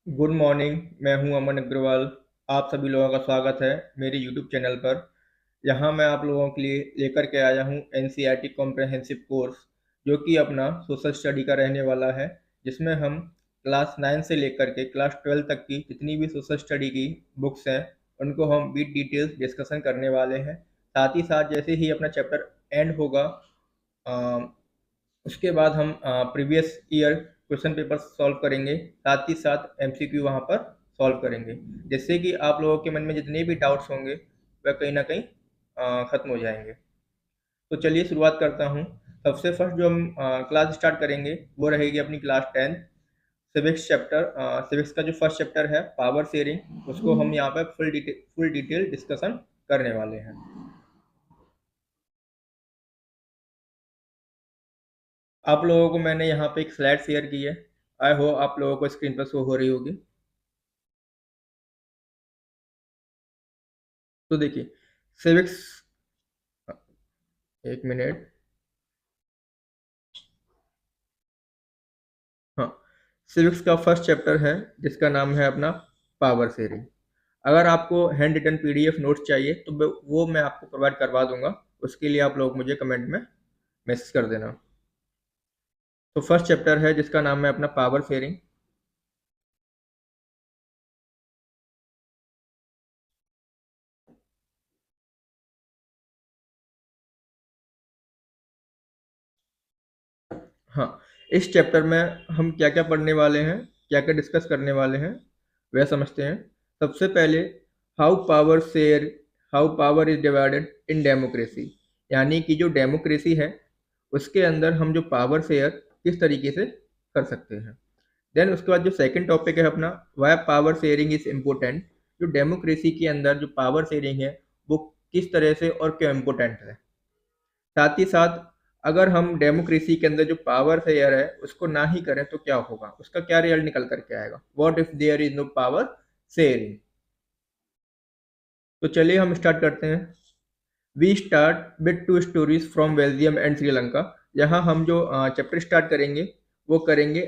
Good morning. मैं हूं अमन अग्रवाल। आप सभी लोगों का स्वागत है मेरे यूट्यूब चैनल पर। यहाँ मैं आप लोगों के लिए लेकर के आया हूं एनसीईआरटी कॉम्प्रहेंसिव कोर्स, जो कि अपना सोशल स्टडी का रहने वाला है, जिसमें हम क्लास 9 से लेकर के क्लास 12 तक की जितनी भी सोशल स्टडी की बुक्स हैं उनको हम विद डिटेल्स डिस्कशन करने वाले हैं। साथ ही साथ जैसे ही अपना चैप्टर एंड होगा, उसके बाद हम previous year question paper solve करेंगे, साथ ही साथ एमसीक्यू वहाँ पर सॉल्व करेंगे, जिससे कि आप लोगों के मन में जितने भी डाउट्स होंगे वह कहीं ना कहीं ख़त्म हो जाएंगे। तो चलिए शुरुआत करता हूँ। सबसे फर्स्ट जो हम क्लास स्टार्ट करेंगे वो रहेगी अपनी क्लास 10 सिविक्स चैप्टर। सिविक्स का जो फर्स्ट चैप्टर है पावर शेयरिंग, उसको हम यहाँ पर फुल डिटेल डिस्कशन करने वाले हैं। आप लोगों को मैंने यहाँ पे एक स्लाइड शेयर की है, आई होप आप लोगों को स्क्रीन पर शो हो रही होगी। तो देखिए सिविक्स, एक मिनट। हाँ, सिविक्स का फर्स्ट चैप्टर है जिसका नाम है अपना पावर शेयरिंग। अगर आपको हैंड रिटन पीडीएफ नोट्स चाहिए तो वो मैं आपको प्रोवाइड करवा दूंगा। उसके लिए आप लोग मुझे कमेंट में मैसेज कर देना। तो फर्स्ट चैप्टर है जिसका नाम है अपना पावर शेयरिंग। हाँ, इस चैप्टर में हम क्या क्या पढ़ने वाले हैं, क्या क्या डिस्कस करने वाले हैं, वह समझते हैं। सबसे पहले how power share, how power is divided in democracy, यानी कि जो डेमोक्रेसी है उसके अंदर हम जो पावर शेयर किस तरीके से कर सकते हैं। देन उसके बाद जो सेकंड टॉपिक है अपना why power sharing is important, जो डेमोक्रेसी के अंदर जो पावर शेयरिंग है वो किस तरह से और क्यों इम्पोर्टेंट है। साथ ही साथ अगर हम डेमोक्रेसी के अंदर जो पावर शेयर है उसको ना ही करें तो क्या होगा, उसका क्या रिजल्ट निकल करके आएगा, what if there is no power sharing. तो चलिए हम स्टार्ट करते हैं। We start with two stories from Belgium and Sri Lanka. यहाँ हम जो चैप्टर स्टार्ट करेंगे वो करेंगे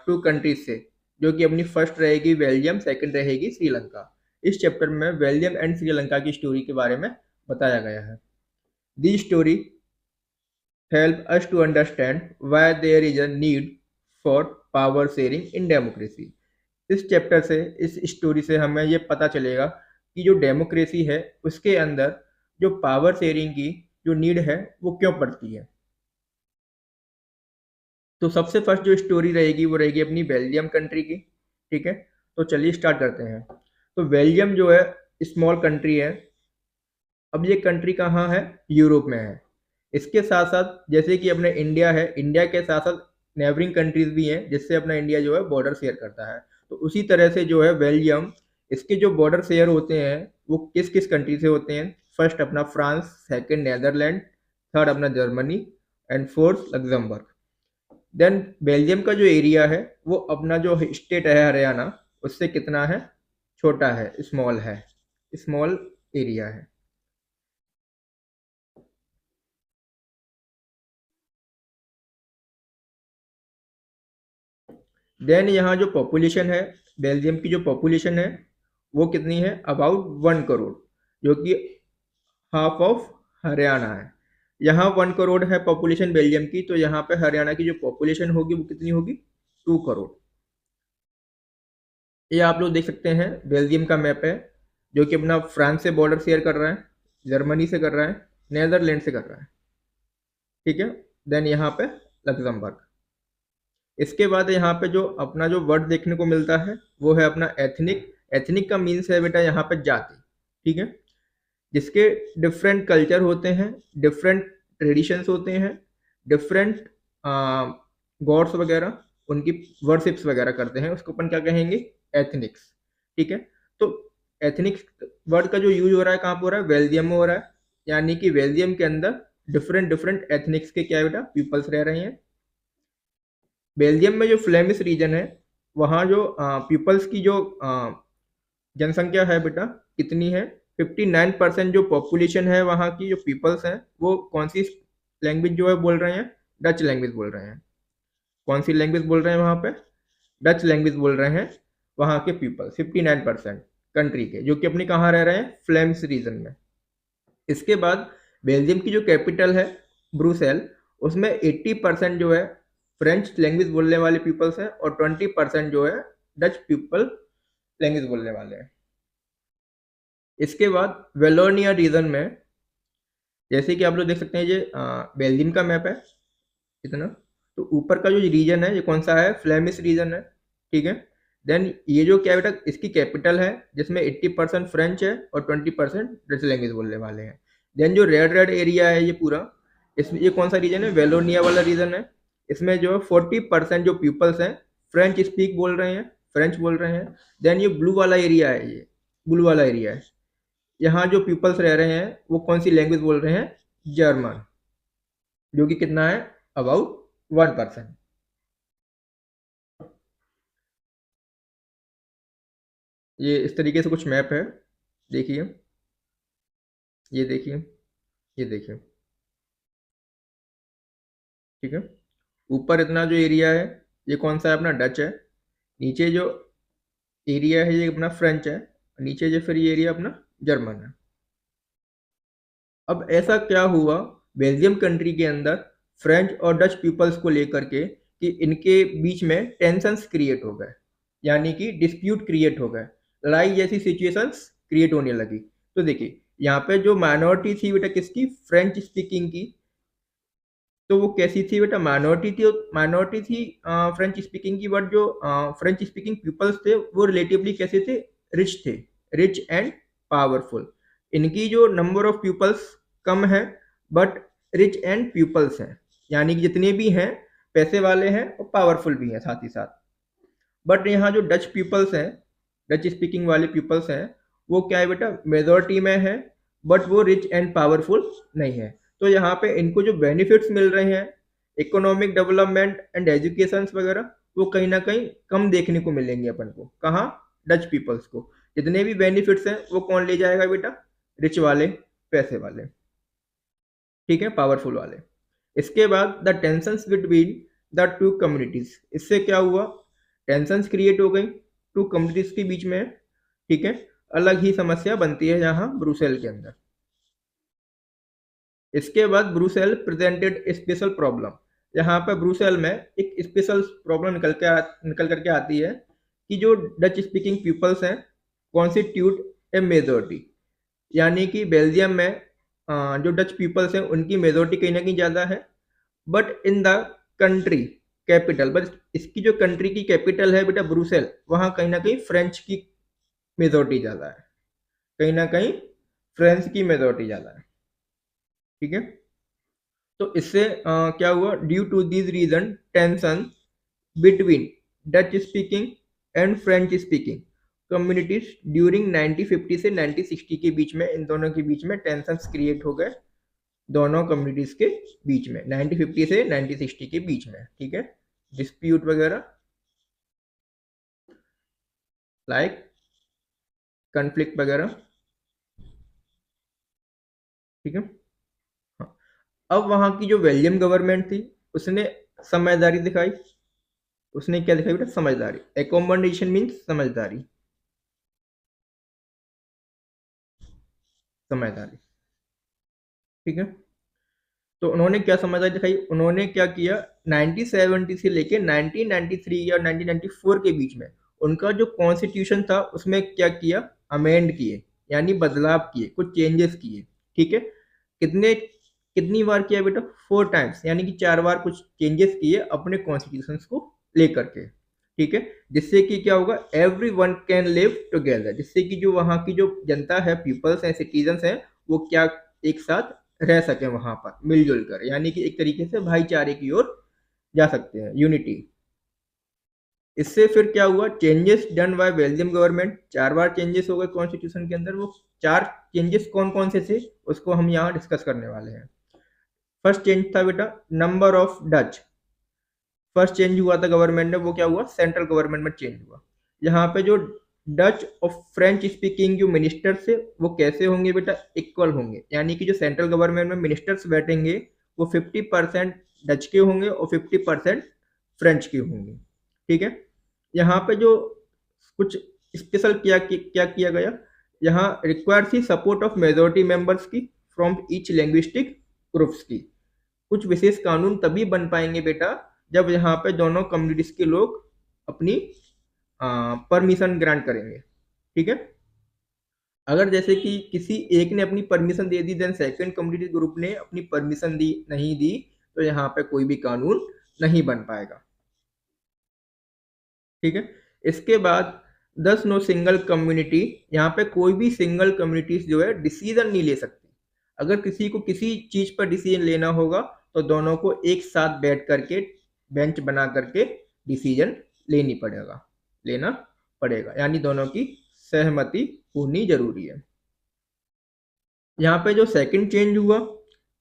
टू कंट्रीज से, जो कि अपनी फर्स्ट रहेगी बेल्जियम, सेकंड रहेगी श्रीलंका। इस चैप्टर में बेल्जियम एंड श्रीलंका की स्टोरी के बारे में बताया गया है। दी story help us to understand why there is a need for power sharing in democracy। इस चैप्टर से, इस स्टोरी से हमें ये पता चलेगा कि जो डेमोक्रेसी है उसके अंदर जो पावर शेयरिंग की जो नीड है वो क्यों पड़ती है। तो सबसे फर्स्ट जो स्टोरी रहेगी वो रहेगी अपनी बेल्जियम कंट्री की। ठीक है, तो चलिए स्टार्ट करते हैं। तो बेल्जियम जो है स्मॉल कंट्री है। अब ये कंट्री कहाँ है, यूरोप में है। इसके साथ साथ जैसे कि अपने इंडिया है, इंडिया के साथ साथ नेबरिंग कंट्रीज भी हैं जिससे अपना इंडिया जो है बॉर्डर शेयर करता है। तो उसी तरह से जो है बेल्जियम, इसके जो बॉर्डर शेयर होते हैं वो किस किस कंट्री से होते हैं। फर्स्ट अपना फ्रांस, सेकंड नेदरलैंड, थर्ड अपना Germany and fourth Luxembourg. Then Belgium का जो एरिया है वो अपना जो स्टेट है हरियाणा उससे कितना है, छोटा है, स्मॉल है, स्मॉल एरिया है। देन यहाँ जो पॉपुलेशन है, बेल्जियम की जो पॉपुलेशन है वो कितनी है, अबाउट 1 करोड़, जो कि हाफ ऑफ हरियाणा है। यहाँ 1 करोड़ है पॉपुलेशन बेल्जियम की, तो यहाँ पे हरियाणा की जो पॉपुलेशन होगी वो कितनी होगी, 2 करोड़। ये आप लोग देख सकते हैं बेल्जियम का मैप है, जो कि अपना फ्रांस से बॉर्डर शेयर कर रहा है, जर्मनी से कर रहा है, नेदरलैंड से कर रहा है। ठीक है, देन यहाँ पे लग्जमबर्ग। इसके बाद यहाँ पे जो अपना जो वर्ड देखने को मिलता है वो है अपना एथनिक। एथनिक का मीन्स है बेटा यहाँ पे जाति। ठीक है, जिसके डिफरेंट कल्चर होते हैं, डिफरेंट ट्रेडिशंस होते हैं, डिफरेंट गॉड्स वगैरह, उनकी वर्शिप्स वगैरह करते हैं, उसको अपन क्या कहेंगे, एथनिक्स। ठीक है, तो एथनिक्स वर्ड का जो यूज हो रहा है कहाँ पर हो रहा है, बेल्जियम में हो रहा है। यानी कि बेल्जियम के अंदर डिफरेंट डिफरेंट एथनिक्स के क्या बेटा पीपल्स रह रहे हैं। बेल्जियम में जो फ्लेमिश रीजन है वहाँ जो पीपल्स की जो जनसंख्या है बेटा कितनी है, 59% जो पॉपुलेशन है वहाँ की जो पीपल्स हैं वो कौन सी लैंग्वेज जो है बोल रहे हैं, डच लैंग्वेज बोल रहे हैं। कौन सी लैंग्वेज बोल रहे हैं वहाँ पे, डच लैंग्वेज बोल रहे हैं। वहाँ के पीपल 59% कंट्री के, जो कि अपनी कहाँ रह रहे हैं, फ्लेम्स रीजन में। इसके बाद बेल्जियम की जो कैपिटल है ब्रुसेल, उसमें 80% जो है फ्रेंच लैंग्वेज बोलने वाले पीपल्स हैं और 20% जो है डच पीपल लैंग्वेज बोलने वाले हैं। इसके बाद वेलोनिया रीजन में, जैसे कि आप लोग देख सकते हैं, ये बेल्जियम का मैप है इतना, तो ऊपर का जो रीजन है ये कौन सा है, फ्लेमिश रीजन है, ठीक है। देन ये जो क्या बेटा, इसकी कैपिटल है जिसमें 80% फ्रेंच है और 20% डच लैंग्वेज बोलने वाले हैं। देन जो रेड रेड एरिया है ये पूरा, इसमें ये कौन सा रीजन है, वेलोनिया वाला रीजन है। इसमें जो 40% जो पीपल्स हैं फ्रेंच स्पीक बोल रहे हैं, फ्रेंच बोल रहे हैं। देन ये ब्लू वाला एरिया है, ये ब्लू वाला एरिया है, यहाँ जो पीपल्स रह रहे हैं वो कौन सी लैंग्वेज बोल रहे हैं, जर्मन, जो कि कितना है, अबाउट 1%। ये इस तरीके से कुछ मैप है, देखिए, ये देखिए, ये देखिए, ठीक है। ऊपर इतना जो एरिया है ये कौन सा है, अपना डच है। नीचे जो एरिया है ये अपना फ्रेंच है, नीचे जो फिर ये एरिया अपना जर्मन है। अब ऐसा क्या हुआ बेल्जियम कंट्री के अंदर फ्रेंच और डच पीपल्स को लेकर के कि इनके बीच में टेंशंस क्रिएट हो गए, यानी कि डिस्प्यूट क्रिएट हो गए, लड़ाई जैसी सिचुएशंस क्रिएट होने लगी। तो देखिए यहाँ पे जो माइनॉरिटी थी बेटा किसकी, फ्रेंच स्पीकिंग की, तो वो कैसी थी बेटा, माइनॉरिटी थी फ्रेंच स्पीकिंग की, बट जो फ्रेंच स्पीकिंग पीपल्स थे वो रिलेटिवली कैसे थे, रिच थे, रिच एंड पावरफुल। इनकी जो नंबर ऑफ पीपल्स कम है बट रिच एंड पीपल्स हैं, यानी कि जितने भी हैं पैसे वाले हैं और पावरफुल भी हैं साथ ही साथ। बट यहाँ जो डच पीपल्स हैं, डच स्पीकिंग वाले पीपल्स हैं, वो क्या है बेटा, मेजोरिटी में है बट वो रिच एंड पावरफुल नहीं है। तो यहाँ पे इनको जो बेनिफिट्स मिल रहे हैं, इकोनॉमिक डेवलपमेंट एंड एजुकेशन वगैरह, वो कहीं ना कहीं कम देखने को मिलेंगे अपन को, कहाँ, डच पीपल्स को। जितने भी बेनिफिट्स हैं वो कौन ले जाएगा बेटा, रिच वाले, पैसे वाले, ठीक है, पावरफुल वाले। इसके बाद the tensions between the two communities, इससे क्या हुआ, टेंशंस क्रिएट हो गई टू कम्युनिटीज के बीच में, ठीक है। अलग ही समस्या बनती है यहाँ ब्रुसेल के अंदर। इसके बाद ब्रुसेल प्रेजेंटेड स्पेशल प्रॉब्लम, यहाँ पर ब्रुसेल में एक स्पेशल प्रॉब्लम निकल करके आती है कि जो डच स्पीकिंग पीपल्स हैं कॉन्स्टिट्यूट ए मेजोरिटी, यानी कि बेल्जियम में जो डच पीपल्स हैं उनकी मेजोरिटी कहीं ना कहीं ज़्यादा है, but in the country capital, but इसकी जो कंट्री की कैपिटल है बेटा ब्रुसेल, वहाँ कहीं ना कहीं फ्रेंच की मेजोरिटी ज़्यादा है, कहीं ना कहीं फ्रेंच की मेजोरिटी ज़्यादा है, ठीक है। तो इससे क्या हुआ, due to this region tension between Dutch speaking and French speaking communities during 1950 से 1960 के बीच में, इन दोनों के बीच में टेंशन क्रिएट हो गए, दोनों कम्युनिटीज के बीच में 1950 से 1960 के बीच में, ठीक है। डिस्प्यूट वगैरह लाइक कॉन्फ्लिक्ट वगैरह, ठीक है। हाँ। अब वहां की जो बेल्जियम गवर्नमेंट थी उसने समझदारी दिखाई, उसने क्या दिखाई बेटा, समझदारी, एकोमोडेशन मीन्स समझदारी, समझदारी, ठीक है। तो उन्होंने क्या समझदारी दिखाई, उन्होंने क्या किया, 1970 से लेके 1993 या 1994 के बीच में उनका जो कॉन्स्टिट्यूशन था उसमें क्या किया, अमेंड किए, यानी बदलाव किए, कुछ चेंजेस किए, ठीक है। कितनी बार किया बेटा, 4 टाइम्स, यानी कि 4 बार कुछ चेंजेस किए अपने कॉन्स्टिट्यूशन को लेकर के, ठीक है। जिससे कि क्या होगा, every one can live together, जिससे कि जो वहाँ की जो जनता है, पीपल्स हैं, सिटीजन्स हैं, वो क्या एक साथ रह सके वहां पर मिलजुल कर, यानी कि एक तरीके से भाईचारे की ओर जा सकते हैं, यूनिटी। इससे फिर क्या हुआ, changes done by Belgium government, 4 bar changes हो गए कॉन्स्टिट्यूशन के अंदर। वो 4 चेंजेस कौन कौन से थे उसको हम यहाँ डिस्कस करने वाले हैं। फर्स्ट चेंज था बेटा number of Dutch, first change हुआ था गवर्नमेंट में, वो क्या हुआ, सेंट्रल गवर्नमेंट में चेंज हुआ। यहाँ पे जो डच और फ्रेंच स्पीकिंग जो मिनिस्टर्स है वो कैसे होंगे बेटा, इक्वल होंगे, यानी कि जो सेंट्रल गवर्नमेंट में मिनिस्टर्स बैठेंगे वो 50% डच के होंगे और 50% फ्रेंच के होंगे, ठीक है। यहाँ पे जो कुछ स्पेशल क्या किया गया, यहाँ requires the support of majority members की फ्रॉम ईच लैंग्विस्टिक ग्रुप्स की। कुछ विशेष कानून तभी बन पाएंगे बेटा जब यहाँ पे दोनों कम्युनिटीज के लोग अपनी परमिशन ग्रांट करेंगे। ठीक है, अगर जैसे कि किसी एक ने अपनी परमिशन दे दी, देन सेकंड कम्युनिटी ग्रुप ने अपनी परमिशन दी नहीं दी, तो यहाँ पे कोई भी कानून नहीं बन पाएगा। ठीक है, इसके बाद 10 नो सिंगल कम्युनिटी, यहाँ पे कोई भी सिंगल कम्युनिटीज जो है डिसीजन नहीं ले सकती। अगर किसी को किसी चीज पर डिसीजन लेना होगा तो दोनों को एक साथ बैठ करके बेंच बना करके डिसीजन लेना पड़ेगा, यानी दोनों की सहमति होनी जरूरी है। यहाँ पे जो सेकंड चेंज हुआ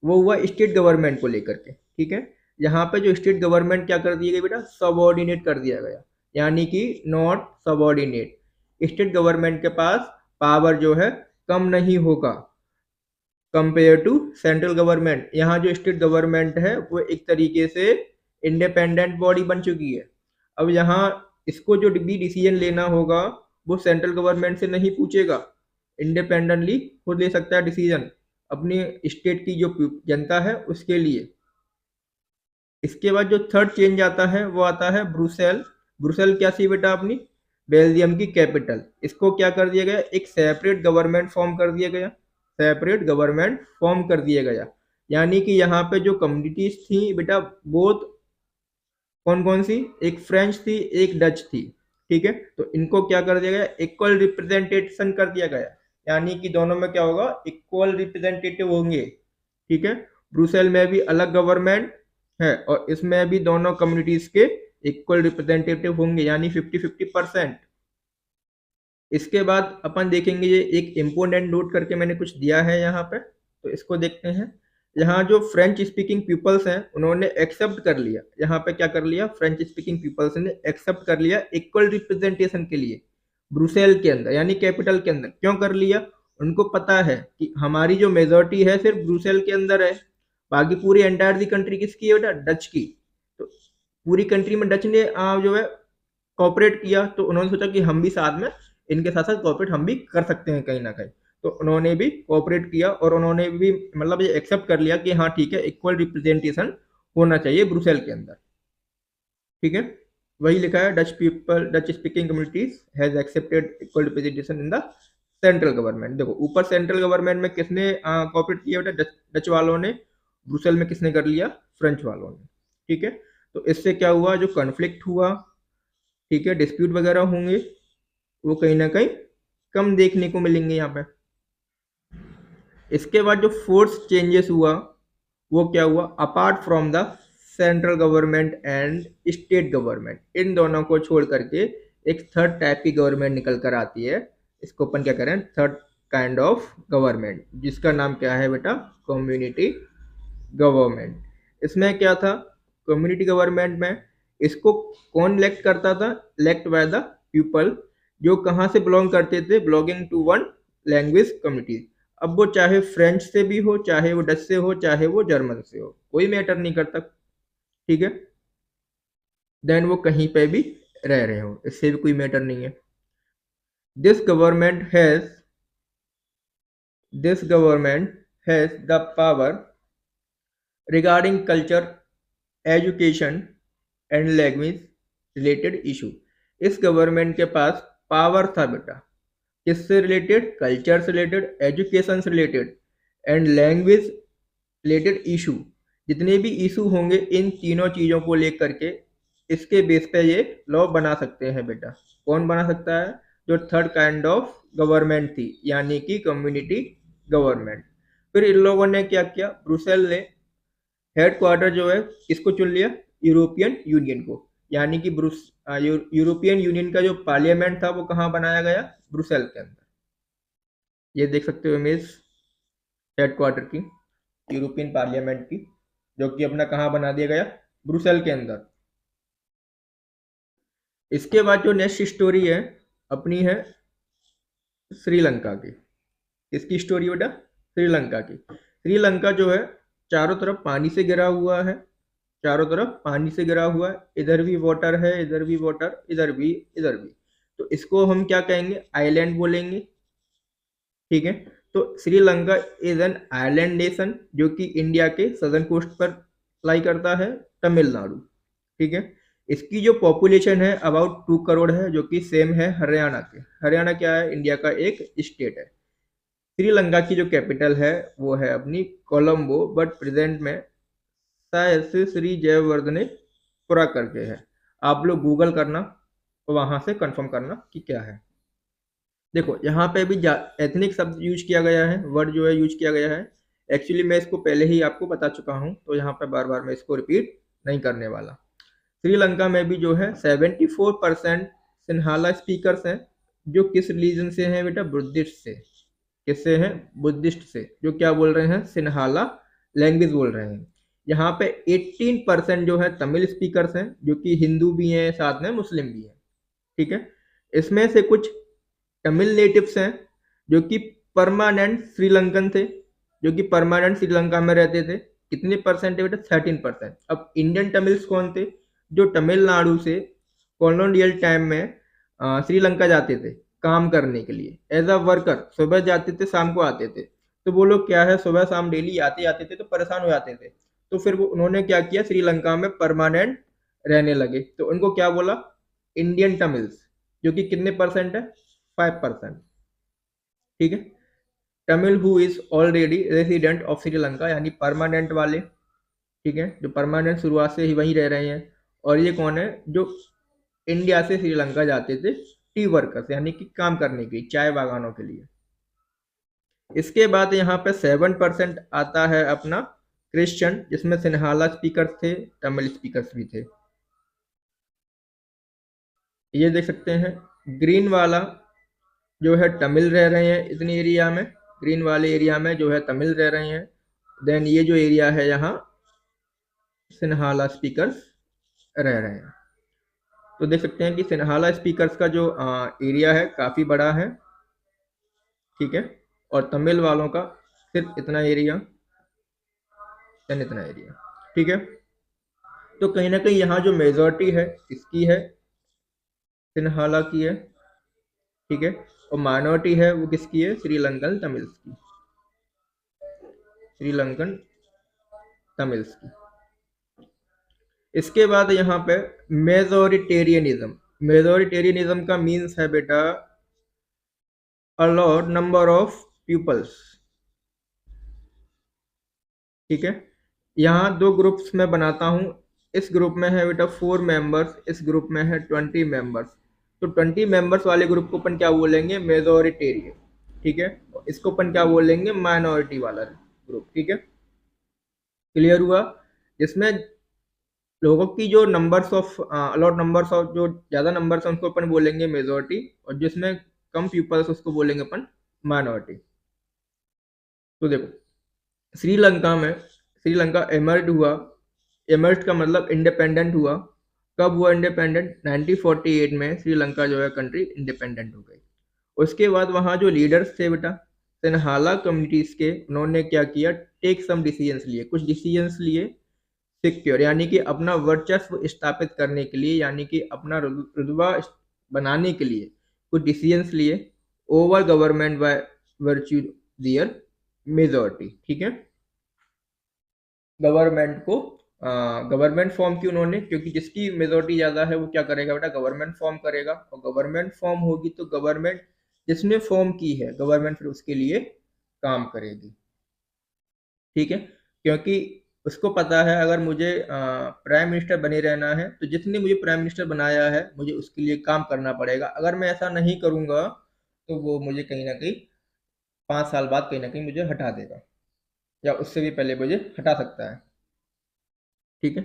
वो हुआ स्टेट गवर्नमेंट को लेकर के। ठीक है, यहाँ पे जो स्टेट गवर्नमेंट क्या कर दिया गया बेटा, सबऑर्डिनेट कर दिया गया, यानी कि नॉट सबऑर्डिनेट। स्टेट गवर्नमेंट के पास पावर जो है कम नहीं होगा कंपेयर टू सेंट्रल गवर्नमेंट। यहाँ जो स्टेट गवर्नमेंट है वो एक तरीके से इंडिपेंडेंट बॉडी बन चुकी है। अब यहाँ इसको जो भी डिसीजन लेना होगा वो सेंट्रल गवर्नमेंट से नहीं पूछेगा, इंडिपेंडेंटली खुद ले सकता है डिसीजन अपनी स्टेट की जो जनता है उसके लिए। इसके बाद जो थर्ड चेंज आता है वो आता है ब्रुसेल। ब्रुसेल क्या थी बेटा, अपनी बेल्जियम की कैपिटल। इसको क्या कर दिया गया, एक सेपरेट गवर्नमेंट फॉर्म कर दिया गया, सेपरेट गवर्नमेंट फॉर्म कर दिया गया। यानी कि यहाँ पे जो कम्युनिटीज थी बेटा, बहुत कौन कौन सी, एक फ्रेंच थी एक डच थी। ठीक है, तो इनको क्या कर दिया गया, इक्वल रिप्रेजेंटेशन कर दिया गया, यानी कि दोनों में क्या होगा, इक्वल रिप्रेजेंटेटिव होंगे। ठीक है, ब्रुसेल में भी अलग गवर्नमेंट है और इसमें भी दोनों कम्युनिटीज के इक्वल रिप्रेजेंटेटिव होंगे, यानी 50-50%। इसके बाद अपन देखेंगे, ये एक इम्पोर्टेंट नोट करके मैंने कुछ दिया है यहाँ पे, तो इसको देखते हैं। यहाँ जो फ्रेंच स्पीकिंग पीपल्स हैं उन्होंने एक्सेप्ट कर लिया, यहाँ पे क्या कर लिया, फ्रेंच स्पीकिंग पीपल्स ने एक्सेप्ट कर लिया इक्वल रिप्रेजेंटेशन के लिए ब्रुसेल के अंदर, यानी कैपिटल के अंदर। क्यों कर लिया, उनको पता है कि हमारी जो मेजोरिटी है सिर्फ ब्रुसेल के अंदर है, बाकी पूरी एंटायर दी कंट्री किसकी है बेटा, डच की। तो पूरी कंट्री में डच ने जो है कॉपरेट किया, तो उन्होंने सोचा कि हम भी साथ में इनके साथ साथ कॉपरेट हम भी कर सकते हैं कहीं ना कहीं, तो उन्होंने भी कोऑपरेट किया और उन्होंने भी मतलब ये एक्सेप्ट कर लिया कि हाँ ठीक है, इक्वल रिप्रेजेंटेशन होना चाहिए ब्रुसेल के अंदर। ठीक है, वही लिखा है, Dutch speaking communities has accepted equal representation in the central government. देखो ऊपर सेंट्रल गवर्नमेंट में किसने कोऑपरेट किया बेटा, डच वालों ने। ब्रुसेल में किसने कर लिया, फ्रेंच वालों ने। ठीक है, तो इससे क्या हुआ, जो कॉन्फ्लिक्ट हुआ, ठीक है, डिस्प्यूट वगैरह होंगे, वो कहीं ना कहीं कम देखने को मिलेंगे यहाँ पे। इसके बाद जो फोर्थ चेंजेस हुआ वो क्या हुआ, apart from the central government and state government, इन दोनों को छोड़ करके एक थर्ड टाइप की गवर्नमेंट निकल कर आती है। इसको अपन क्या करें, थर्ड काइंड ऑफ गवर्नमेंट, जिसका नाम क्या है बेटा, कम्युनिटी गवर्नमेंट। इसमें क्या था, कम्युनिटी गवर्नमेंट में इसको कौन इलेक्ट करता था, इलेक्ट बाय द पीपल, जो कहाँ से बिलोंग करते थे, belonging to one language community. अब वो चाहे फ्रेंच से भी हो, चाहे वो डच से हो, चाहे वो जर्मन से हो, कोई मैटर नहीं करता। ठीक है, देन वो कहीं पे भी रह रहे हो, इससे भी कोई मैटर नहीं है। This government has the power regarding culture, education and language related issue. इस गवर्नमेंट के पास पावर था बेटा, किससे रिलेटेड, कल्चर से रिलेटेड, एजुकेशन से related and language related issue. जितने भी इशू होंगे इन तीनों चीज़ों को लेकर के इसके बेस पे ये लॉ बना सकते हैं बेटा। कौन बना सकता है, जो थर्ड काइंड ऑफ गवर्नमेंट थी, यानी कि कम्युनिटी गवर्नमेंट। फिर इन लोगों ने क्या किया, ब्रुसेल ने हेडक्वार्टर जो है किसको चुन लिया, यूरोपियन यूनियन को, यानी कि यूरोपियन यूनियन का जो पार्लियामेंट था वो कहाँ बनाया गया, ब्रुसेल के अंदर। ये देख सकते हो इमेज हेडक्वार्टर की, यूरोपियन पार्लियामेंट की, जो कि अपना कहाँ बना दिया गया, ब्रुसेल के अंदर। इसके बाद जो नेक्स्ट स्टोरी है अपनी है श्रीलंका की। किसकी स्टोरी बेटा, श्रीलंका की। श्रीलंका जो है चारों तरफ पानी से घिरा हुआ है, चारों तरफ पानी से घिरा हुआ है, इधर भी वाटर है, इधर भी वाटर, इधर भी, इधर भी। तो इसको हम क्या कहेंगे, आइलैंड बोलेंगे। ठीक है, तो Sri Lanka is an island nation जो कि इंडिया के सदर्न कोस्ट पर लाई करता है, तमिलनाडु। ठीक है, इसकी जो पॉपुलेशन है अबाउट 2 करोड़ है, जो कि सेम है हरियाणा के। हरियाणा क्या है, इंडिया का एक स्टेट है। श्रीलंका की जो कैपिटल है वो है अपनी कोलंबो, बट प्रेजेंट में शायद से श्री जयवर्धनेपुरा करके है। आप लोग गूगल करना तो वहां से कंफर्म करना कि क्या है। देखो यहाँ पे भी एथनिक शब्द यूज किया गया है, वर्ड जो है यूज किया गया है। एक्चुअली मैं इसको पहले ही आपको बता चुका हूँ, तो यहाँ पे बार बार मैं इसको रिपीट नहीं करने वाला। श्रीलंका में भी जो है 74% सिन्हाला स्पीकर्स हैं, जो किस रिलीजन से हैं बेटा, बुद्धिस्ट से। किससे हैं, बुद्धिस्ट से, जो क्या बोल रहे हैं, सिन्हाला लैंग्वेज बोल रहे हैं। यहाँ पे 18% जो है तमिल स्पीकर्स हैं, जो कि हिंदू भी हैं, साथ में मुस्लिम भी हैं। ठीक है, इसमें से कुछ तमिल नेटिव्स हैं जो कि परमानेंट श्रीलंकन थे, जो कि परमानेंट श्रीलंका में रहते थे। कितने परसेंट है बेटा, 13%। अब इंडियन तमिल्स कौन थे, जो तमिलनाडु से कॉलोनियल टाइम में श्रीलंका जाते थे काम करने के लिए एज अ वर्कर। सुबह जाते थे, शाम को आते थे। तो वो लोग क्या है, सुबह शाम डेली आते आते थे, तो परेशान हो जाते थे। तो फिर वो उन्होंने क्या किया, श्रीलंका में परमानेंट रहने लगे। तो उनको क्या बोला, इंडियन तमिल्स, जो कि कितने परसेंट है, 5%। ठीक है, Tamil who is already resident of Sri Lanka, यानी परमानेंट वाले। ठीक है, जो परमानेंट शुरुआत से ही वहीं रह रहे हैं। और ये कौन है, जो इंडिया से श्रीलंका जाते थे टी वर्कर्स, यानी कि काम करने के लिए, चाय बागानों के लिए। इसके बाद यहाँ पे 7% आता है अपना क्रिश्चियन, जिसमें सिन्हाला स्पीकर्स थे, तमिल स्पीकर्स भी थे। ये देख सकते हैं, ग्रीन वाला जो है तमिल रह रहे हैं इतनी एरिया में, ग्रीन वाले एरिया में जो है तमिल रह रहे हैं। देन ये जो एरिया है यहाँ सिन्हाला स्पीकर्स रह रहे हैं। तो देख सकते हैं कि सिन्हाला स्पीकर्स का जो एरिया है काफ़ी बड़ा है। ठीक है, और तमिल वालों का सिर्फ इतना एरिया, देन इतना एरिया। ठीक है, तो कहीं ना कहीं यहाँ जो मेजॉरिटी है इसकी है, सिन्हाला की है। ठीक है, और माइनॉरिटी है वो किसकी है, श्रीलंकन तमिल्स की, श्रीलंकन तमिल्स की। इसके बाद यहाँ पे मेजोरिटेरियनिज्म। मेजोरिटेरियनिज्म का मीन्स है बेटा a lot number of peoples. ठीक है, यहाँ 2 ग्रुप्स में बनाता हूँ। इस ग्रुप में है बेटा 4 मेंबर्स, इस ग्रुप में है 20 मेंबर्स। तो 20 मेंबर्स वाले ग्रुप को अपन क्या बोलेंगे, मेजोरिटेरियन। ठीक है, इसको अपन क्या बोलेंगे, माइनॉरिटी वाला ग्रुप। ठीक है, क्लियर हुआ। जिसमें लोगों की जो numbers of a lot numbers of जो ज़्यादा नंबर्स हैं उनको अपन बोलेंगे मेजोरिटी, और जिसमें कम पीपल्स उसको बोलेंगे अपन माइनॉरिटी। तो देखो श्रीलंका एमर्ज हुआ। एमर्ज का मतलब इंडिपेंडेंट हुआ। कब हुआ इंडिपेंडेंट, 1948 में श्रीलंका जो है कंट्री इंडिपेंडेंट हो गई। उसके बाद वहाँ जो लीडर्स थे बेटा सिन्हाला कम्युनिटीज के, उन्होंने क्या किया, टेक सम डिसीजंस लिए, कुछ डिसीजंस लिए सिक्योर, यानी कि अपना वर्चस्व स्थापित करने के लिए, यानी कि अपना रुतबा बनाने के लिए कुछ डिसीजंस लिए over government by virtue their majority. ठीक है, गवर्नमेंट को गवर्नमेंट फॉर्म की उन्होंने, क्योंकि जिसकी मेजॉरिटी ज़्यादा है वो क्या करेगा बेटा, गवर्नमेंट फॉर्म करेगा। और गवर्नमेंट फॉर्म होगी तो गवर्नमेंट जिसने फॉर्म की है, गवर्नमेंट फिर उसके लिए काम करेगी। ठीक है, क्योंकि उसको पता है अगर मुझे प्राइम मिनिस्टर बने रहना है तो जिसने मुझे प्राइम मिनिस्टर बनाया है मुझे उसके लिए काम करना पड़ेगा। अगर मैं ऐसा नहीं करूँगा तो वो मुझे कहीं ना कहीं 5 साल बाद कहीं ना कहीं मुझे हटा देगा, या उससे भी पहले मुझे हटा सकता है। ठीक है,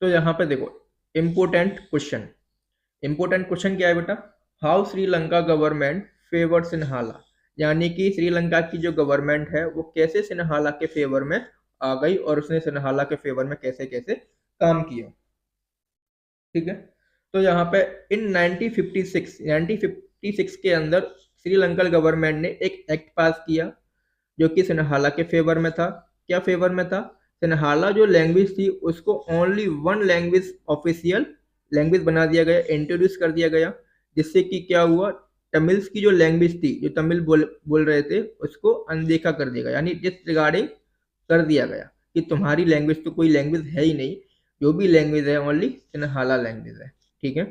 तो यहाँ पे देखो इम्पोर्टेंट क्वेश्चन। इम्पोर्टेंट क्वेश्चन क्या है बेटा, how Sri Lanka government favour Sinhala, यानी कि श्रीलंका की जो गवर्नमेंट है वो कैसे सिन्हाला के फेवर में आ गई, और उसने सिन्हाला के फेवर में कैसे कैसे काम किया। ठीक है, तो यहाँ पे इन 1956 के अंदर श्रीलंकन गवर्नमेंट ने एक एक्ट पास किया जो कि सिन्हाला के फेवर में था। क्या फेवर में था, सिन्हाला जो लैंग्वेज थी उसको ओनली 1 लैंग्वेज ऑफिशियल लैंग्वेज बना दिया गया, इंट्रोड्यूस कर दिया गया। जिससे कि क्या हुआ, तमिल्स की जो लैंग्वेज थी, जो तमिल बोल रहे थे, उसको अनदेखा कर दिया गया, यानी डिसरिगार्डिंग कर दिया गया कि तुम्हारी लैंग्वेज तो कोई लैंग्वेज है ही नहीं, जो भी लैंग्वेज है ओनली सिन्हाला लैंग्वेज है। ठीक है।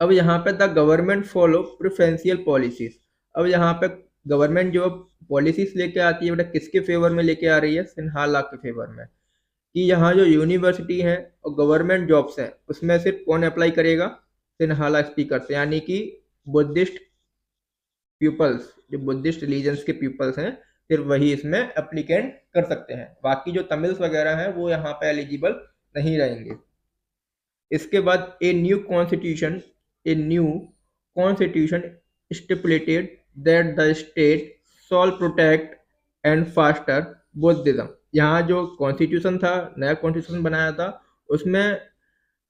अब यहाँ पे the government follow preferential policies. अब यहाँ पे गवर्नमेंट जो पॉलिसीज लेके आती है बेटा, किसके फेवर में लेके आ रही है, सिन्हाला के फेवर में, कि यहाँ जो यूनिवर्सिटी है और गवर्नमेंट जॉब्स है उसमें सिर्फ कौन अप्लाई करेगा, सिन्हाला स्पीकर, यानी कि बुद्धिस्ट पीपल्स, जो बुद्धिस्ट रिलीजन्स के पीपल्स हैं, सिर्फ वही इसमें एप्लीकेंट कर सकते हैं, बाकी जो तमिल्स वगैरह हैं वो यहाँ पे एलिजिबल नहीं रहेंगे। इसके बाद a new constitution stipulated that the state shawl protect and faster Buddhism. यहाँ जो कॉन्स्टिट्यूशन था, नया कॉन्स्टिट्यूशन बनाया था, उसमें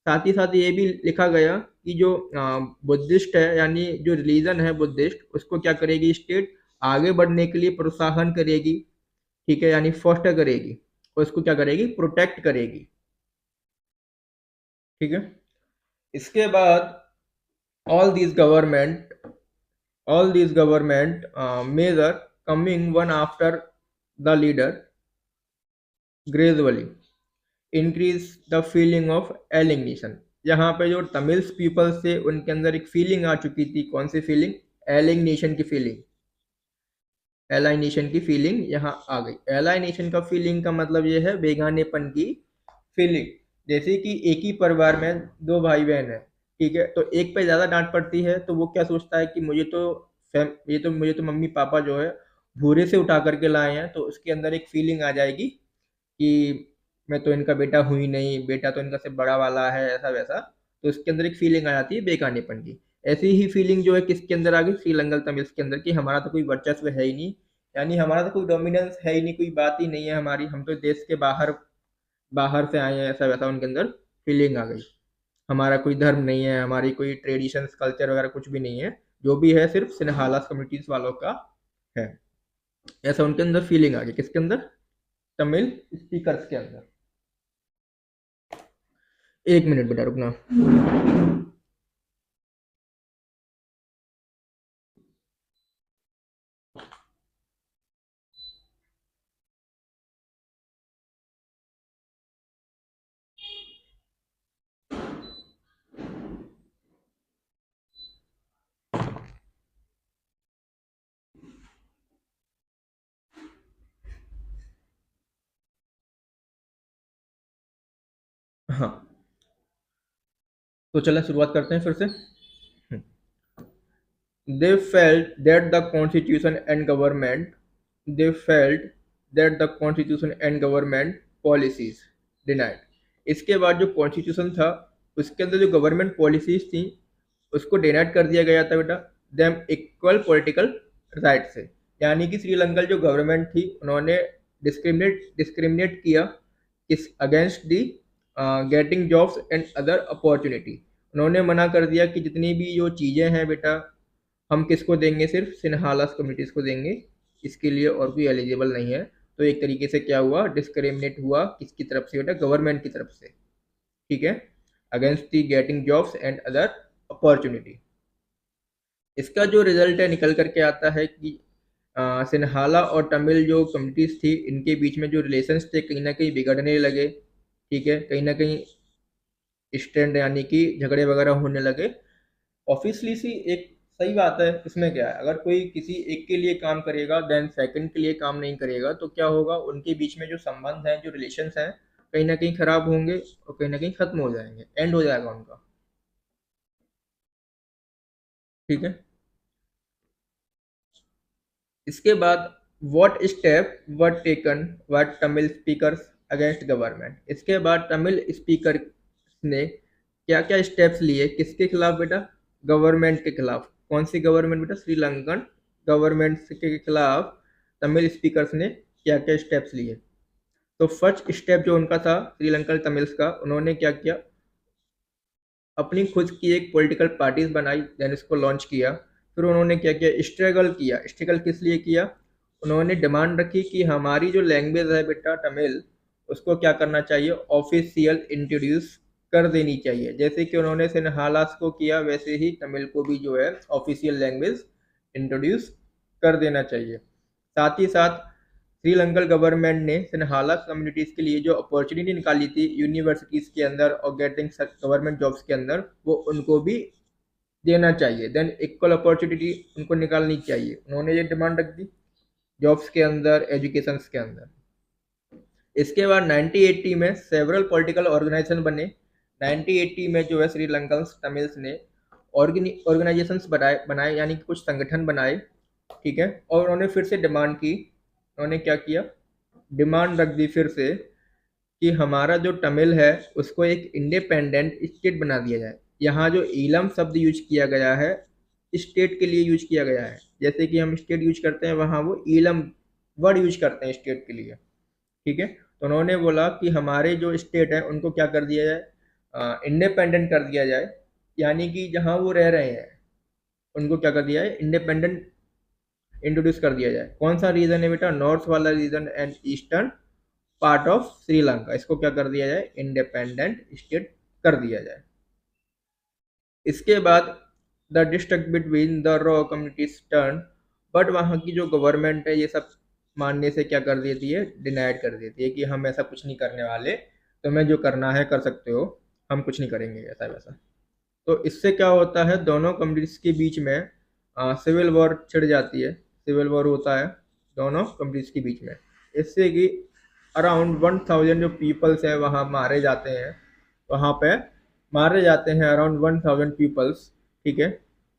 साथ ही साथ ये भी लिखा गया कि जो बुद्धिस्ट है, यानी जो रिलीजन है बुद्धिस्ट, उसको क्या करेगी स्टेट, आगे बढ़ने के लिए प्रोत्साहन करेगी। ठीक है, यानी फोस्टर करेगी, और उसको क्या करेगी, प्रोटेक्ट करेगी। ठीक है। इसके बाद all these government measure coming one after the leader gradually increase the feeling of alienation। यहाँ पे जो तमिल्स पीपल्स थे उनके अंदर एक फीलिंग आ चुकी थी, कौन सी फीलिंग, एलियनेशन की फीलिंग। एलाइनेशन की फीलिंग यहाँ आ गई। एलाइनेशन का फीलिंग का मतलब ये है बेगानेपन की फीलिंग। जैसे कि एक ही परिवार में दो भाई बहन है, ठीक है, तो एक पे ज़्यादा डांट पड़ती है तो वो क्या सोचता है कि मुझे तो मम्मी पापा जो है भूरे से उठा करके लाए हैं, तो उसके अंदर एक फीलिंग आ जाएगी कि मैं तो इनका बेटा हूँ ही नहीं, बेटा तो इनका से बड़ा वाला है, ऐसा वैसा। तो उसके अंदर एक फीलिंग आ जाती है बेगानेपन की। ऐसी ही फीलिंग जो है किसके अंदर आ गई, श्रीलंकन तमिल्स के अंदर, कि हमारा तो कोई वर्चस्व है ही नहीं, यानी हमारा तो कोई डोमिनेंस है ही नहीं, कोई बात ही नहीं है हमारी, हम तो देश के बाहर बाहर से आए हैं, ऐसा वैसा उनके अंदर फीलिंग आ गई। हमारा कोई धर्म नहीं है, हमारी कोई ट्रेडिशंस कल्चर वगैरह कुछ भी नहीं है, जो भी है सिर्फ सिन्हाला कम्युनिटीज वालों का है, ऐसा उनके अंदर फीलिंग आ गई। किसके अंदर, तमिल स्पीकर्स के अंदर। एक मिनट बेटा रुकना। हाँ, तो चलो शुरुआत करते हैं फिर से। They felt that the constitution and government they felt that the constitution and government policies denied। इसके बाद जो कॉन्स्टिट्यूशन था उसके अंदर जो गवर्नमेंट पॉलिसीज थी उसको डिनाइड कर दिया गया था बेटा देम इक्वल पॉलिटिकल राइट से। यानी कि श्रीलंकन जो गवर्नमेंट थी उन्होंने डिस्क्रिमिनेट किया किस against the getting jobs and other opportunity. उन्होंने मना कर दिया कि जितनी भी जो चीज़ें हैं बेटा हम किसको देंगे, सिर्फ सिन्हालास कम्युनिटीज़ को देंगे, इसके लिए और कोई एलिजिबल नहीं है। तो एक तरीके से क्या हुआ, डिस्क्रिमिनेट हुआ किसकी तरफ से बेटा, गवर्नमेंट की तरफ से। ठीक है, against the getting jobs and other opportunity. इसका जो रिजल्ट है निकल करके आता है कि सिन्हाला और तमिल जो कम्युनिटीज़ थी इनके बीच में जो रिलेशंस थे कहीं ना कहीं बिगड़ने लगे। ठीक है, कहीं ना कहीं स्टैंड यानी कि झगड़े वगैरह होने लगे। ऑब्वियसली सी एक सही बात है, इसमें क्या है, अगर कोई किसी एक के लिए काम करेगा देन सेकंड के लिए काम नहीं करेगा तो क्या होगा, उनके बीच में जो संबंध है, जो रिलेशंस हैं, कहीं ना कहीं खराब होंगे और कहीं ना कहीं खत्म हो जाएंगे, एंड हो जाएगा उनका। ठीक है। इसके बाद what step were taken by Tamil speakers against government. इसके बाद तमिल स्पीकर ने क्या क्या स्टेप्स लिए, किसके खिलाफ बेटा, गवर्नमेंट के खिलाफ। कौन सी गवर्नमेंट बेटा, श्रीलंकन गवर्नमेंट के खिलाफ तमिल स्पीकर्स ने क्या क्या स्टेप्स लिए। तो फर्स्ट स्टेप जो उनका था श्रीलंकन तमिल्स का, उन्होंने क्या किया, अपनी खुद की एक पॉलिटिकल पार्टीज बनाई, देन इसको लॉन्च किया। फिर उन्होंने क्या किया, स्ट्रगल किया। स्ट्रगल किस लिए किया, उन्होंने डिमांड रखी कि हमारी जो लैंग्वेज है बेटा तमिल, उसको क्या करना चाहिए, ऑफिशियल इंट्रोड्यूस कर देनी चाहिए। जैसे कि उन्होंने सिन्हालास को किया, वैसे ही तमिल को भी जो है ऑफिशियल लैंग्वेज इंट्रोड्यूस कर देना चाहिए। साथ ही साथ श्रीलंकन गवर्नमेंट ने सिन्हाला कम्युनिटीज़ के लिए जो अपॉर्चुनिटी निकाली थी यूनिवर्सिटीज़ के अंदर और गेटिंग गवर्नमेंट जॉब्स के अंदर, वो उनको भी देना चाहिए। देन इक्वल अपॉर्चुनिटी उनको निकालनी चाहिए। उन्होंने ये डिमांड रख दी जॉब्स के अंदर, एजुकेशन के अंदर। इसके बाद 1980 में सेवरल पॉलिटिकल ऑर्गेनाइजेशन बने। 1980 में जो है श्रीलंकन तमिल्स ने ऑर्गेनाइजेशंस बनाए, यानी कि कुछ संगठन बनाए, ठीक है। और उन्होंने फिर से डिमांड की। उन्होंने क्या किया, डिमांड रख दी फिर से कि हमारा जो तमिल है उसको एक इंडिपेंडेंट स्टेट बना दिया जाए। यहाँ जो ईलम शब्द यूज किया गया है स्टेट के लिए यूज किया गया है। जैसे कि हम स्टेट यूज करते हैं, वहाँ वो ईलम वर्ड यूज करते हैं स्टेट के लिए, ठीक है। तो उन्होंने बोला कि हमारे जो स्टेट है उनको क्या कर दिया जाए, इंडिपेंडेंट कर दिया जाए। यानी कि जहाँ वो रह रहे हैं उनको क्या कर दिया है, इंडिपेंडेंट इंट्रोड्यूस कर दिया जाए। कौन सा रीजन है बेटा, नॉर्थ वाला region and eastern part of Sri Lanka, इसको क्या कर दिया जाए, इंडिपेंडेंट स्टेट कर दिया जाए। इसके बाद the district between the raw communities turn, but वहाँ की जो गवर्नमेंट है ये सब मानने से क्या कर देती है, डिनाइड कर देती है कि हम ऐसा कुछ नहीं करने वाले, तुम्हें जो करना है कर सकते हो, हम कुछ नहीं करेंगे ऐसा वैसा। तो इससे क्या होता है, दोनों कम्युनिटीज के बीच में सिविल वॉर छिड़ जाती है। सिविल वॉर होता है दोनों कम्युनिटीज के बीच में। इससे कि अराउंड 1000 जो पीपल्स हैं वहाँ मारे जाते हैं, वहाँ पे मारे जाते हैं अराउंड 1000 पीपल्स, ठीक है।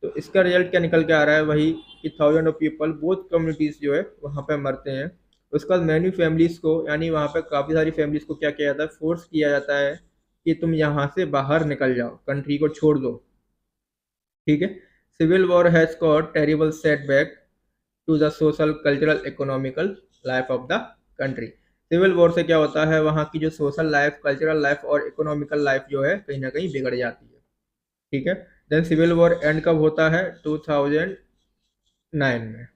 तो इसका रिजल्ट क्या निकल के आ रहा है, वही कि 1000 ऑफ पीपल बोथ कम्युनिटीज़ जो है वहाँ पे मरते हैं। उसके बाद मैनी फैमिलीज़ को, यानी वहाँ पे काफ़ी सारी फैमिलीज़ को क्या किया जाता है, फोर्स किया जाता है कि तुम यहाँ से बाहर निकल जाओ, कंट्री को छोड़ दो, ठीक है। Civil war has caught terrible setback to the social cultural economical life of the country. Civil war से क्या होता है, वहाँ की जो सोशल लाइफ, कल्चरल लाइफ और इकोनॉमिकल लाइफ जो है कहीं ना कहीं बिगड़ जाती है, ठीक है। देन सिविल वॉर एंड कब होता है, 2009 में।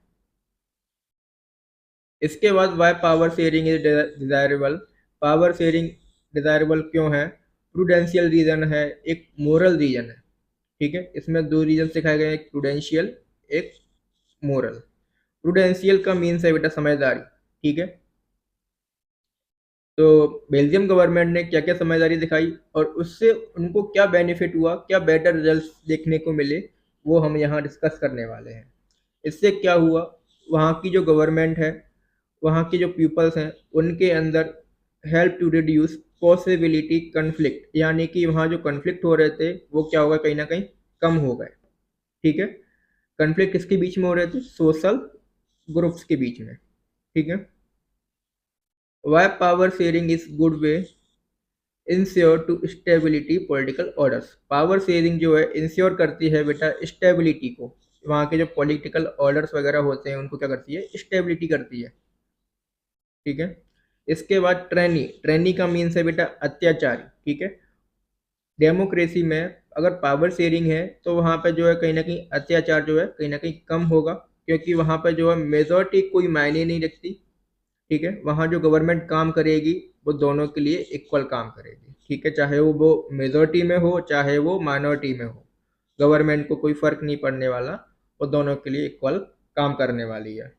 इसके बाद why power sharing is desirable. Power sharing desirable क्यों है, प्रूडेंशियल रीजन है, एक मोरल रीजन है, ठीक है। इसमें दो रीजन दिखाए गए, एक प्रूडेंशियल, एक मोरल। प्रूडेंशियल का मीन्स है बेटा समझदारी, ठीक है। तो बेल्जियम गवर्नमेंट ने क्या क्या समझदारी दिखाई और उससे उनको क्या बेनिफिट हुआ, क्या बेटर रिजल्ट्स देखने को मिले, वो हम यहाँ डिस्कस करने वाले हैं। इससे क्या हुआ, वहाँ की जो गवर्नमेंट है, वहाँ के जो पीपल्स हैं, उनके अंदर help to reduce possibility conflict, यानी कि वहाँ जो कन्फ्लिक्ट हो रहे थे वो क्या हो गए, कहीं ना कहीं कम हो गए, ठीक है। कन्फ्लिक्ट किसके बीच में हो रहे थे, सोशल ग्रुप्स के बीच में, ठीक है। Why power sharing is good way ensure to stability political orders. Power sharing जो है इंश्योर करती है बेटा स्टेबिलिटी को, वहाँ के जो पॉलिटिकल ऑर्डर्स वगैरह होते हैं उनको क्या करती है, स्टेबिलिटी करती है, ठीक है। इसके बाद ट्रेनी, ट्रेनी का मीन्स है बेटा अत्याचारी, ठीक है। डेमोक्रेसी में अगर पावर शेयरिंग है तो वहाँ पे जो है कहीं ना कहीं अत्याचार जो है कहीं ना कहीं कम होगा, क्योंकि वहाँ पे जो है मेजॉरिटी कोई मायने नहीं रखती, ठीक है। वहाँ जो गवर्नमेंट काम करेगी वो दोनों के लिए इक्वल काम करेगी, ठीक है। चाहे वो मेजॉरिटी में हो चाहे वो माइनॉरिटी में हो, गवर्नमेंट को कोई फर्क नहीं पड़ने वाला, वो दोनों के लिए इक्वल काम करने वाली है।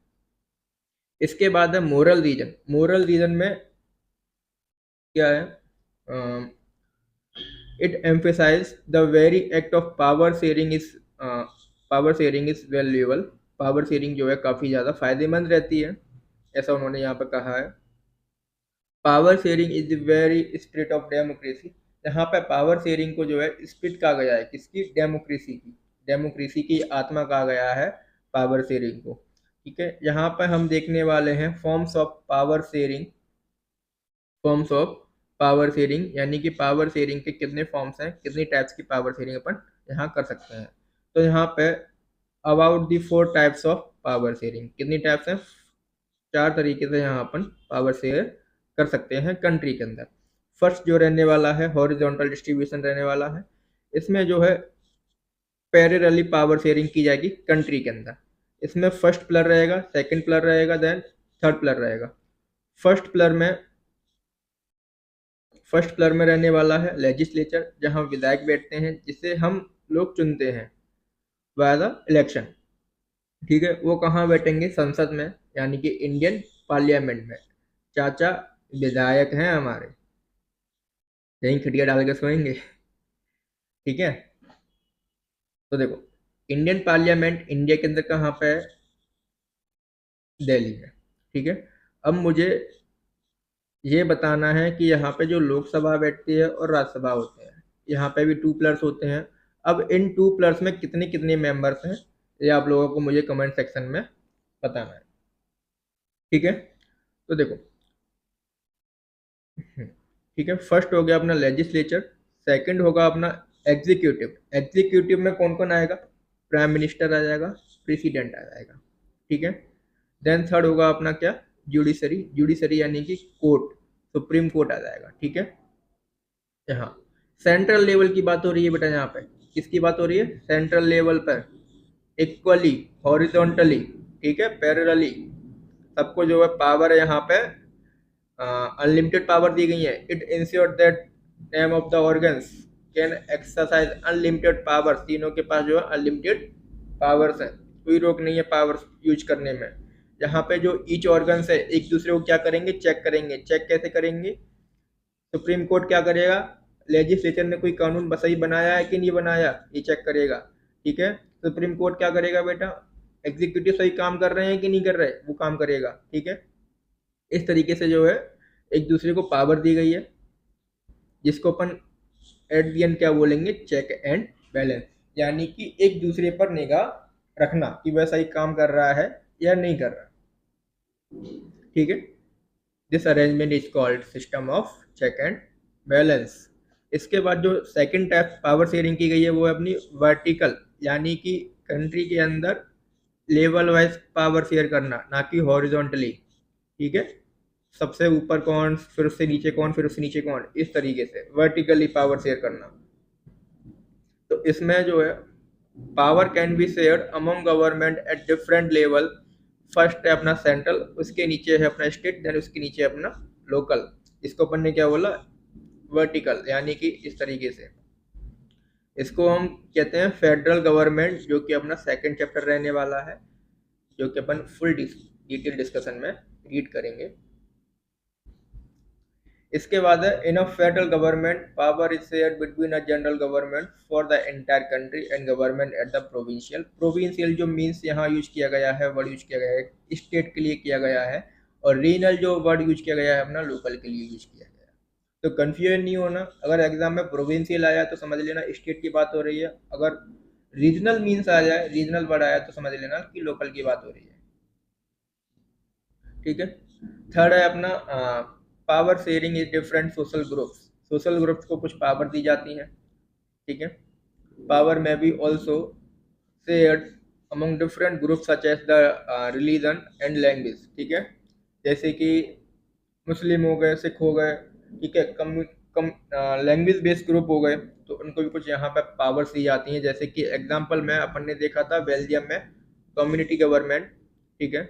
इसके बाद है मोरल रीजन। मोरल रीजन में क्या है, it emphasize the very act of power sharing is valuable. Power sharing जो है काफ़ी ज़्यादा फायदेमंद रहती है, ऐसा उन्होंने यहाँ पर कहा है। Power sharing is the very spirit of democracy. यहाँ पे पावर शेयरिंग को जो है स्पिरिट कहा गया है, किसकी, डेमोक्रेसी की। डेमोक्रेसी की आत्मा कहा गया है पावर शेयरिंग को, ठीक है। यहाँ पर हम देखने वाले हैं forms of power sharing. Forms of power sharing यानी कि पावर शेयरिंग के कितने फॉर्म्स हैं, कितनी टाइप्स की पावर शेयरिंग अपन यहाँ कर सकते हैं। तो यहाँ पे about the 4 types of power sharing, कितनी टाइप्स हैं, 4 तरीके से यहाँ अपन पावर शेयर कर सकते हैं कंट्री के अंदर। फर्स्ट जो रहने वाला है हॉरिजॉन्टल डिस्ट्रीब्यूशन रहने वाला है। इसमें जो है पैरेलली पावर शेयरिंग की जाएगी कंट्री के अंदर। इसमें फर्स्ट प्लर रहेगा, सेकंड प्लर रहेगा, देन थर्ड प्लर रहेगा। फर्स्ट प्लर में फर्स्ट कलर में रहने वाला है लेजिस्लेचर, जहां विधायक बैठते हैं जिसे हम लोग चुनते हैं बाय द इलेक्शन। ठीक है, वो कहाँ बैठेंगे? संसद में, यानी कि इंडियन पार्लियामेंट में। चाचा विधायक हैं हमारे, यहीं खटिया डाल के सोएंगे। ठीक है, तो देखो इंडियन पार्लियामेंट इंडिया के अंदर कहाँ पे है? दिल्ली में। ठीक है, अब मुझे ये बताना है कि यहाँ पे जो लोकसभा बैठती है और राज्यसभा होते हैं, यहाँ पे भी 2 प्लस होते हैं। अब इन 2 प्लस में कितने कितने मेंबर्स हैं, ये आप लोगों को मुझे कमेंट सेक्शन में बताना है। ठीक है, तो देखो ठीक है, फर्स्ट हो गया अपना लेजिस्लेचर, सेकंड होगा अपना एग्जीक्यूटिव। एग्जीक्यूटिव में कौन कौन आएगा? प्राइम मिनिस्टर आ जाएगा, प्रेसिडेंट आ जाएगा। ठीक है, देन थर्ड होगा अपना क्या? जुडिशरी। जुडिशरी यानी कि कोर्ट, सुप्रीम कोर्ट आ जाएगा। ठीक है, यहाँ सेंट्रल लेवल की बात हो रही है बेटा, यहाँ पे किसकी बात हो रही है? सेंट्रल लेवल पर इक्वली, हॉरिजॉन्टली, ठीक है, पैरेलली सबको जो है पावर है यहाँ पे अनलिमिटेड पावर दी गई है। It ensure that name of the organs can exercise unlimited power. तीनों के पास जो है अनलिमिटेड पावर्स है, कोई रोक नहीं है पावर्स यूज करने में। यहाँ पे जो ईच ऑर्गन्स है एक दूसरे को क्या करेंगे? चेक करेंगे। चेक कैसे करेंगे? सुप्रीम कोर्ट क्या करेगा? लेजिस्लेचर ने कोई कानून सही बनाया है कि नहीं बनाया, ये चेक करेगा। ठीक है, सुप्रीम कोर्ट क्या करेगा बेटा? एग्जीक्यूटिव सही काम कर रहे हैं कि नहीं कर रहे, वो काम करेगा। ठीक है, इस तरीके से जो है एक दूसरे को पावर दी गई है, जिसको अपन एट दी एंड क्या बोलेंगे? चेक एंड बैलेंस, यानी कि एक दूसरे पर निगाह रखना कि वह सही काम कर रहा है या नहीं कर रहा। ठीक है, this arrangement is called system of check and balance. इसके बाद जो सेकंड टाइप पावर शेयरिंग की गई है वो है अपनी वर्टिकल, यानी कि कंट्री के अंदर लेवल वाइज पावर शेयर करना, ना कि हॉरिजॉन्टली। ठीक है, सबसे ऊपर कौन, फिर उससे नीचे कौन, फिर उससे नीचे कौन, इस तरीके से वर्टिकली पावर शेयर करना। तो इसमें जो है power can be shared among government at different level. First है अपना सेंट्रल, उसके नीचे है अपना स्टेट, देन उसके नीचे अपना लोकल। इसको अपन ने क्या बोला? वर्टिकल, यानी कि इस तरीके से। इसको हम कहते हैं फेडरल गवर्नमेंट, जो कि अपना सेकंड चैप्टर रहने वाला है, जो कि अपन फुल डिटेल डिस्कशन में रीड करेंगे। इसके बाद है in a federal government power is shared between a general government for the entire country and government at the provincial. Provincial जो मीन्स यहाँ यूज किया गया है, वर्ड यूज किया गया है स्टेट के लिए किया गया है, और रीजनल जो वर्ड यूज किया गया है अपना लोकल के लिए यूज किया गया है। तो कंफ्यूजन नहीं होना, अगर एग्जाम में प्रोविंशियल आया तो समझ लेना स्टेट की बात हो रही है, अगर रीजनल मीन्स आ जाए, रीजनल वर्ड आया तो समझ लेना कि लोकल की बात हो रही है। ठीक है, थर्ड है अपना power sharing is different social groups. Social groups को कुछ पावर दी जाती है। ठीक है, पावर में be also shared among different groups such as the religion and language. ठीक है, जैसे कि मुस्लिम हो गए, सिख हो गए, ठीक है, कम लैंग्वेज बेस्ड ग्रुप हो गए, तो उनको भी कुछ यहाँ पे पावर्स दी जाती हैं। जैसे कि एग्जाम्पल में अपन ने देखा था बेल्जियम में कम्युनिटी गवर्नमेंट। ठीक है,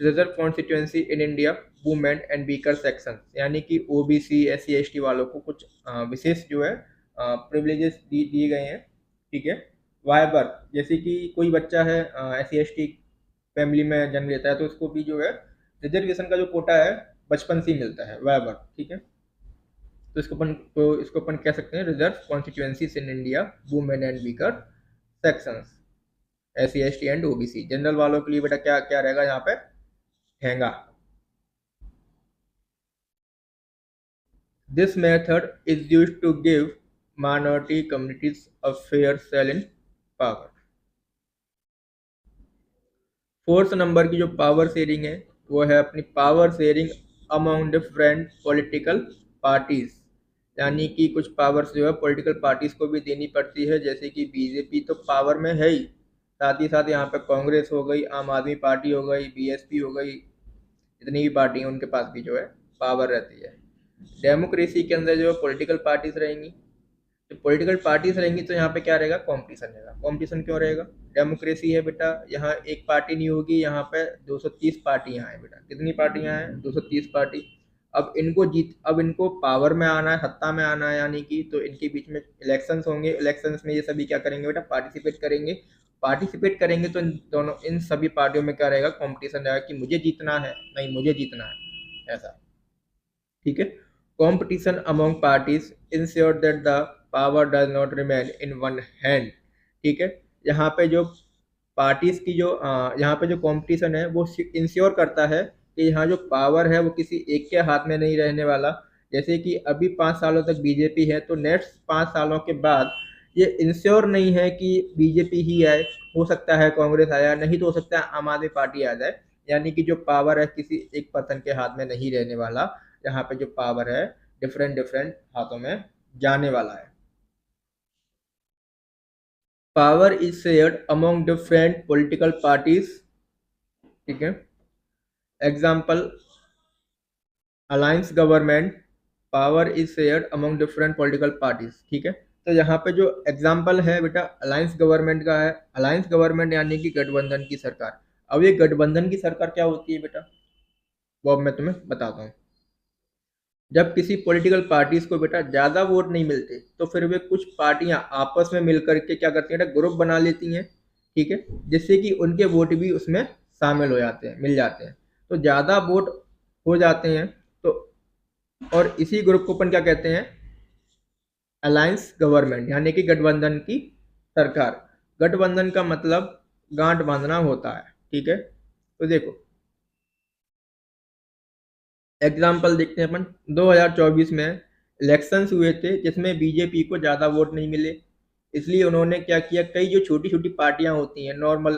reserve constituency in India women and weaker section, यानी कि ओबीसी SC ST वालों को कुछ विशेष जो है प्रिविलेजेस दिए गए हैं। ठीक है, वाई बर्थ, जैसे कि कोई बच्चा है SC ST फैमिली में जन्म लेता है तो उसको भी जो है रिजर्वेशन का जो कोटा है बचपन से ही मिलता है, वाई बर्थ। ठीक है, तो इसको अपन कह सकते हैं reserve constituencies in India women and weaker sections, SC ST and OBC। General वालों के लिए बेटा क्या क्या रहेगा यहाँ पे? हैंगा। This method is used to give minority communities a fair share in power. Fourth number की जो पावर शेयरिंग है वो है अपनी power sharing among different political parties, यानी कि कुछ पावर्स जो है पॉलिटिकल पार्टीज को भी देनी पड़ती है। जैसे कि बीजेपी तो पावर में है ही, साथ ही साथ यहाँ पे कांग्रेस हो गई, आम आदमी पार्टी हो गई, BSP हो गई, जितनी भी पार्टी हैं उनके पास भी जो है पावर रहती है। डेमोक्रेसी के अंदर जो पॉलिटिकल पार्टीज रहेंगी, तो पॉलिटिकल पार्टीज रहेंगी तो यहाँ पे क्या रहेगा? कंपटीशन रहेगा। कंपटीशन क्यों रहेगा? डेमोक्रेसी है बेटा, यहाँ एक पार्टी नहीं होगी, यहाँ पे 230 पार्टियां हैं बेटा। कितनी पार्टियां हैं? 230 पार्टी। अब इनको पावर में आना है, सत्ता में आना है, यानी कि तो इनके बीच में इलेक्शंस होंगे। इलेक्शंस में ये सभी क्या करेंगे बेटा, पार्टिसिपेट करेंगे। तो इन सभी पार्टियों में क्या रहेगा, कंपटीशन रहेगा कि मुझे जीतना है, नहीं मुझे जीतना है, ऐसा। ठीक है। Competition among parties ensure that the power does not remain in one hand. ठीक है। यहाँ पे जो पार्टीज की जो यहाँ पे जो कंपटीशन है वो इंश्योर करता है कि यहाँ जो पावर है वो किसी एक के हाथ में नहीं रहने वाला। जैसे कि अभी 5 सालों तक बीजेपी है, तो नेक्स्ट 5 सालों के बाद ये इंश्योर नहीं है कि बीजेपी ही आए, हो सकता है कांग्रेस आया, नहीं तो हो सकता है आम आदमी पार्टी आ जाए। यानी कि जो पावर है किसी एक पर्सन के हाथ में नहीं रहने वाला। यहाँ पे जो पावर है डिफरेंट डिफरेंट हाथों में जाने वाला है। Power is shared among different political parties. ठीक है। Example, alliance government, power is shared among different political parties. ठीक है। तो यहाँ पे जो एग्जाम्पल है बेटा अलायंस गवर्नमेंट का है। अलायंस गवर्नमेंट यानी कि गठबंधन की सरकार। अब ये गठबंधन की सरकार क्या होती है बेटा, वो अब मैं तुम्हें बताता हूँ। जब किसी पॉलिटिकल पार्टीज को बेटा ज्यादा वोट नहीं मिलते, तो फिर वे कुछ पार्टियां आपस में मिलकर के क्या करती हैं, ग्रुप बना लेती हैं। ठीक है। जिससे कि उनके वोट भी उसमें शामिल हो जाते हैं, मिल जाते हैं। तो ज्यादा वोट हो जाते हैं, तो और इसी ग्रुप को अपन क्या कहते हैं, अलायंस गवर्नमेंट, यानी कि गठबंधन की सरकार। गठबंधन का मतलब गांठ बांधना होता है। ठीक है। तो देखो एग्जाम्पल देखते हैं अपन। 2024 में इलेक्शंस हुए थे जिसमें बीजेपी को ज़्यादा वोट नहीं मिले। इसलिए उन्होंने क्या किया, कई जो छोटी छोटी पार्टियां होती हैं, नॉर्मल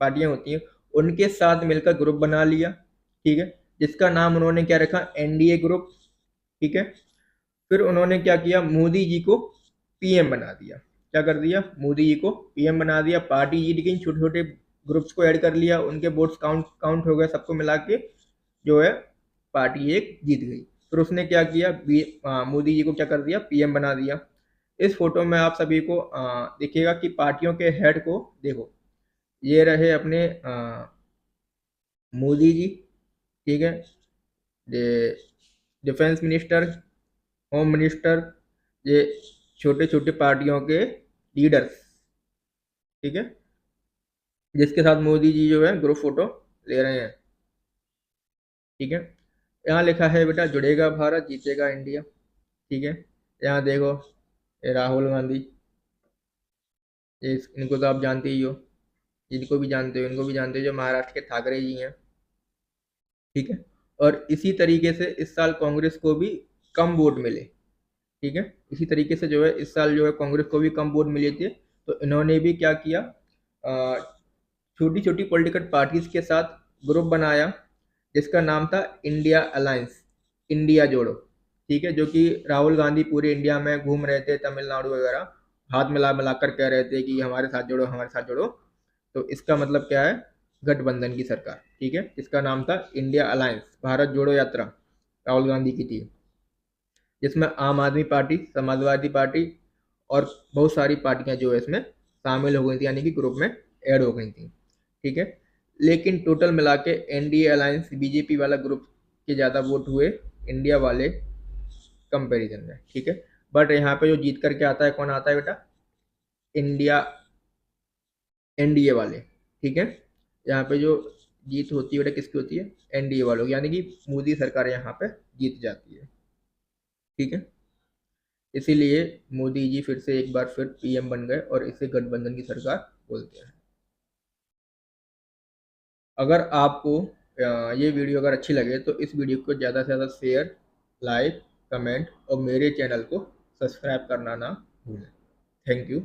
पार्टियां होती हैं, उनके साथ मिलकर ग्रुप बना लिया। ठीक है। जिसका नाम उन्होंने क्या रखा, एनडीए ग्रुप। ठीक है। फिर उन्होंने क्या किया, मोदी जी को पीएम बना दिया। क्या कर दिया, मोदी जी को पीएम बना दिया। पार्टी जीत गई, छोटे छोटे ग्रुप्स को ऐड कर लिया, उनके वोट्स काउंट काउंट हो गए, सबको मिला के जो है पार्टी एक जीत गई। फिर उसने क्या किया, मोदी जी को क्या कर दिया, पीएम बना दिया। इस फोटो में आप सभी को देखिएगा कि पार्टियों के हेड को देखो, ये रहे अपने मोदी जी। ठीक है। ये डिफेंस मिनिस्टर, होम मिनिस्टर, ये छोटे छोटे पार्टियों के लीडर्स। ठीक है। जिसके साथ मोदी जी जो है ग्रुप फोटो ले रहे हैं। ठीक है। यहाँ लिखा है बेटा, जुड़ेगा भारत जीतेगा इंडिया। ठीक है। यहाँ देखो, ये राहुल गांधी, ये इनको तो आप जानते ही हो, इनको भी जानते हो, इनको भी जानते हो, जो महाराष्ट्र के ठाकरे जी हैं। ठीक है। और इसी तरीके से इस साल कांग्रेस को भी कम वोट मिले। ठीक है। इसी तरीके से जो है इस साल जो है कांग्रेस को भी कम वोट मिले थे। तो इन्होंने भी क्या किया, छोटी छोटी पॉलिटिकल पार्टीज के साथ ग्रुप बनाया, जिसका नाम था इंडिया अलायंस, इंडिया जोड़ो। ठीक है। जो कि राहुल गांधी पूरे इंडिया में घूम रहे थे, तमिलनाडु वगैरह, हाथ मिला मिलाकर कह रहे थे कि हमारे साथ जोड़ो, हमारे साथ जोड़ो। तो इसका मतलब क्या है, गठबंधन की सरकार। ठीक है। इसका नाम था इंडिया अलायंस, भारत जोड़ो यात्रा राहुल गांधी की थी। जिसमें आम आदमी पार्टी, समाजवादी पार्टी और बहुत सारी पार्टियां जो है इसमें शामिल हो गई थी, यानी कि ग्रुप में ऐड हो गई थी। ठीक है। लेकिन टोटल मिला के एनडीए अलायंस बीजेपी वाला ग्रुप के ज़्यादा वोट हुए इंडिया वाले कंपैरिजन में। ठीक है। बट यहाँ पे जो जीत करके आता है, कौन आता है बेटा, इंडिया, एनडीए वाले। ठीक है। यहाँ पे जो जीत होती है बेटा किसकी होती है, एनडीए वालों की, यानी कि मोदी सरकार यहाँ पे जीत जाती है। ठीक है। इसीलिए मोदी जी फिर से एक बार फिर पीएम बन गए और इसे गठबंधन की सरकार बोलते हैं। अगर आपको ये वीडियो अगर अच्छी लगे तो इस वीडियो को ज़्यादा से ज़्यादा शेयर, लाइक, कमेंट और मेरे चैनल को सब्सक्राइब करना ना भूलें। Thank you.